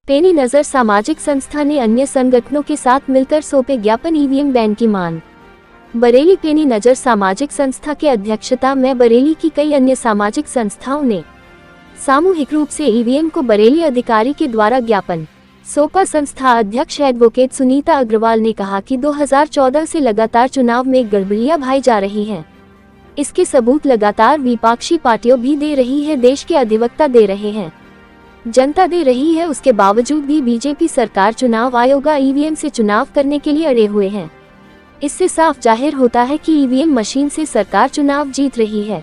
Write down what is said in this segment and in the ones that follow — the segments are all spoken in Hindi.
पैनी नजर सामाजिक संस्था ने अन्य संगठनों के साथ मिलकर सौंपे ज्ञापन ईवीएम बैन की मांग। बरेली पैनी नजर सामाजिक संस्था के अध्यक्षता में बरेली की कई अन्य सामाजिक संस्थाओं ने सामूहिक रूप से ईवीएम को बरेली अधिकारी के द्वारा ज्ञापन सौंपा। संस्था अध्यक्ष एडवोकेट सुनीता अग्रवाल ने कहा कि 2014 से लगातार चुनाव में गड़बड़ियां भाई जा रही हैं। इसके सबूत लगातार विपक्षी पार्टियों भी दे रही है, देश के अधिवक्ता दे रहे हैं, जनता दे रही है। उसके बावजूद भी बीजेपी सरकार चुनाव आयोग ईवीएम से चुनाव करने के लिए अड़े हुए हैं। इससे साफ जाहिर होता है कि ईवीएम मशीन से सरकार चुनाव जीत रही है।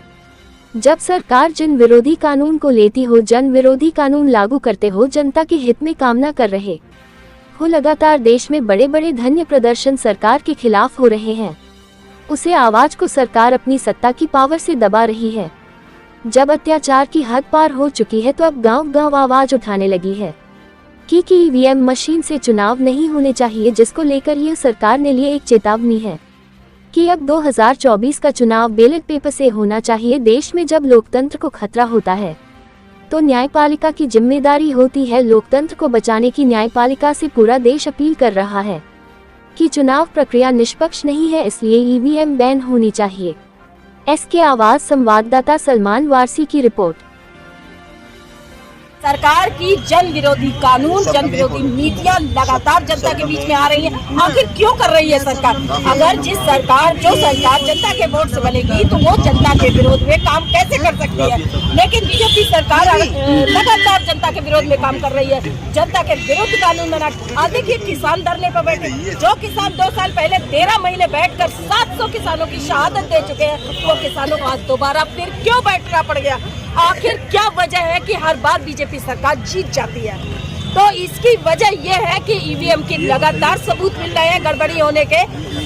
जब सरकार जन विरोधी कानून को लेती हो, जन विरोधी कानून लागू करते हो, जनता के हित में काम न कर रहे हो, लगातार देश में बड़े बड़े धन्य प्रदर्शन सरकार के खिलाफ हो रहे हैं, उसे आवाज को सरकार अपनी सत्ता की पावर से दबा रही है। जब अत्याचार की हद पार हो चुकी है तो अब गांव-गांव आवाज उठाने लगी है कि ईवीएम मशीन से चुनाव नहीं होने चाहिए, जिसको लेकर यह सरकार ने लिए एक चेतावनी है कि अब 2024 का चुनाव बैलेट पेपर से होना चाहिए। देश में जब लोकतंत्र को खतरा होता है तो न्यायपालिका की जिम्मेदारी होती है लोकतंत्र को बचाने की। न्यायपालिका से पूरा देश अपील कर रहा है कि चुनाव प्रक्रिया निष्पक्ष नहीं है, इसलिए ईवीएम बैन होनी चाहिए। एसके आवाज संवाददाता सलमान वारसी की रिपोर्ट। सरकार की जन विरोधी कानून, जन विरोधी नीतियां लगातार जनता के बीच में आ रही हैं। आखिर क्यों कर रही है सरकार? अगर जो सरकार जनता के वोट से बनेगी तो वो जनता के विरोध में काम कैसे कर सकती है? लेकिन बीजेपी सरकार लगातार जनता के विरोध में काम कर रही है, जनता के विरुद्ध कानून बना। आज देखिए किसान धरने पर बैठे, जो किसान 2 साल पहले 13 महीने बैठकर 700 किसानों की शहादत दे चुके हैं, वो किसानों को आज दोबारा फिर क्यों बैठना पड़ गया? आखिर क्या वजह है कि हर बार बीजेपी सरकार जीत जाती है? तो इसकी वजह यह है कि ईवीएम की लगातार सबूत मिल रहे हैं गड़बड़ी होने के,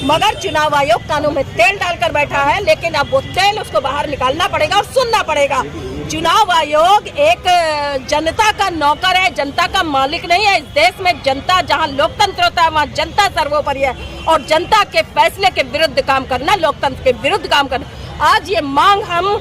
मगर चुनाव आयोग कानून में तेल डालकर बैठा है। लेकिन अब वो तेल उसको बाहर निकालना पड़ेगा और सुनना पड़ेगा। चुनाव आयोग एक जनता का नौकर है, जनता का मालिक नहीं है। इस देश में जनता, जहां लोकतंत्र होता है वहां जनता सर्वोपरि है, और जनता के फैसले के विरुद्ध काम करना, लोकतंत्र के विरुद्ध काम करना। आज ये मांग हम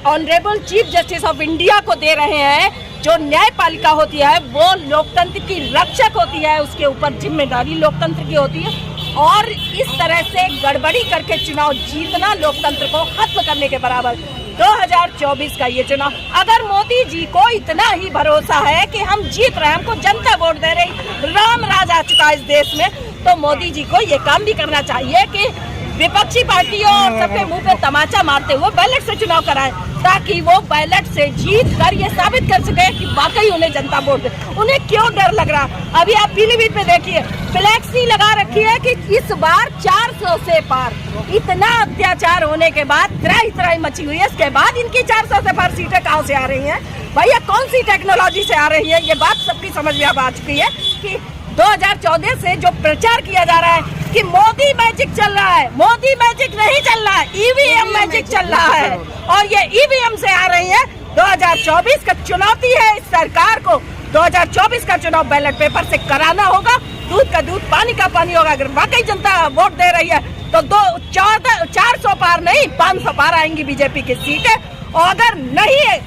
honourable chief justice of India को दे रहे हैं। जो न्यायपालिका होती है वो लोकतंत्र की रक्षक होती है, उसके ऊपर जिम्मेदारी लोकतंत्र की होती है, और इस तरह से गड़बड़ी करके चुनाव जीतना लोकतंत्र को खत्म करने के बराबर। 2024 का ये चुनाव, अगर मोदी जी को इतना ही भरोसा है कि हम जीत रहे हैं, हमको जनता वोट दे रही, राम राज आ चुका है इस देश में, तो मोदी जी को ये काम भी करना चाहिए कि विपक्षी पार्टियों और सबके मुंह पे तमाचा मारते हुए बैलेट से चुनाव कराएं, ताकि वो बैलेट से जीत कर ये साबित कर सके कि वाकई उन्हें जनता वोट दे। उन्हें क्यों डर लग रहा? अभी आप पीलीभीत में देखिए, फ्लैक्सी लगा रखी है कि इस बार 400 से पार। इतना अत्याचार होने के बाद त्राही मची हुई है, इसके बाद इनकी 400 से पार सीटें कहाँ से आ रही है? भैया कौन सी टेक्नोलॉजी से आ रही है? ये बात सबकी समझ में अब आ चुकी है कि 2014 से जो प्रचार किया जा रहा है कि मोदी मैजिक चल रहा है, मोदी मैजिक नहीं चल रहा है, ईवीएम मैजिक चल रहा है, और ये ईवीएम से आ रही है। 2024 का चुनौती है इस सरकार को। 2024 का चुनाव बैलेट पेपर से कराना होगा, दूध का दूध, पानी का पानी होगा। अगर वाकई जनता वोट दे रही है तो 400 पार नहीं, 500 पार आएंगी बीजेपी की सीटें, और अगर नहीं है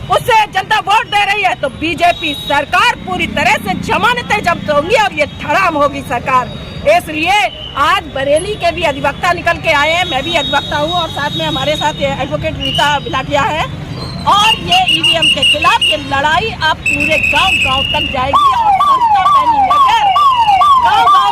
उससे जनता वोट दे रही है तो बीजेपी सरकार पूरी तरह से जमानतें जब्त होंगी और ये धड़ाम होगी सरकार। इसलिए आज बरेली के भी अधिवक्ता निकल के आए हैं, मैं भी अधिवक्ता हूँ, और साथ में हमारे साथ एडवोकेट रीता बिलाटिया है, और ये ईवीएम के खिलाफ ये लड़ाई अब पूरे गांव-गांव तक जाएगी, और गांव